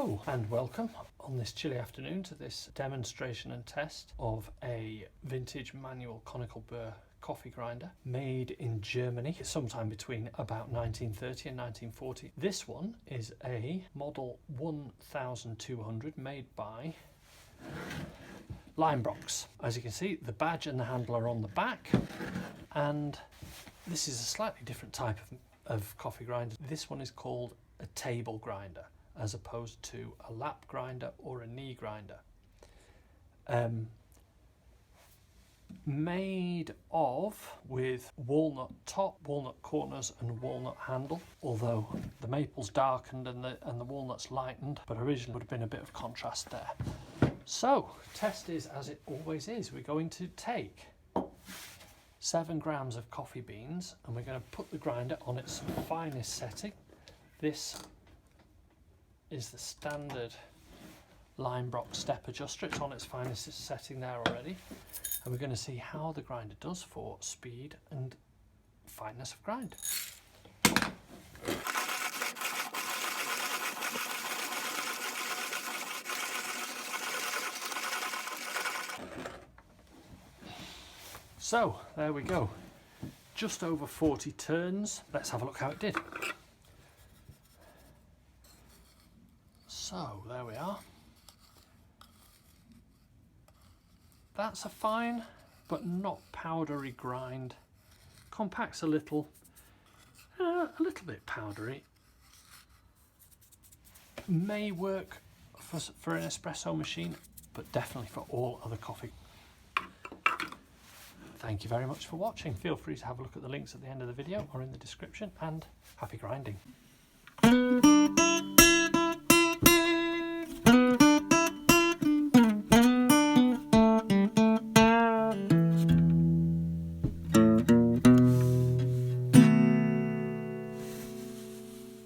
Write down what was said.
Hello and welcome on this chilly afternoon to this demonstration and test of a vintage manual conical burr coffee grinder made in Germany sometime between about 1930 and 1940. This one is a model 1200 made by Leinbrock. As you can see, the badge and the handle are on the back, and this is a slightly different type of coffee grinder. This one is called a table grinder as opposed to a lap grinder or a knee grinder. Made with walnut top, walnut corners and walnut handle, although the maple's darkened and the walnut's lightened, but originally would have been a bit of contrast there. So, test is as it always is. We're going to take 7 grams of coffee beans and we're going to put the grinder on its finest setting. This is the standard Leinbrock step adjuster. It's on its finest setting there already, and we're going to see how the grinder does for speed and fineness of grind. So there we go, just over 40 turns. Let's have a look how it did. So there we are. That's a fine but not powdery grind. Compacts a little bit powdery. May work for an espresso machine, but definitely for all other coffee. Thank you very much for watching. Feel free to have a look at the links at the end of the video or in the description, and happy grinding.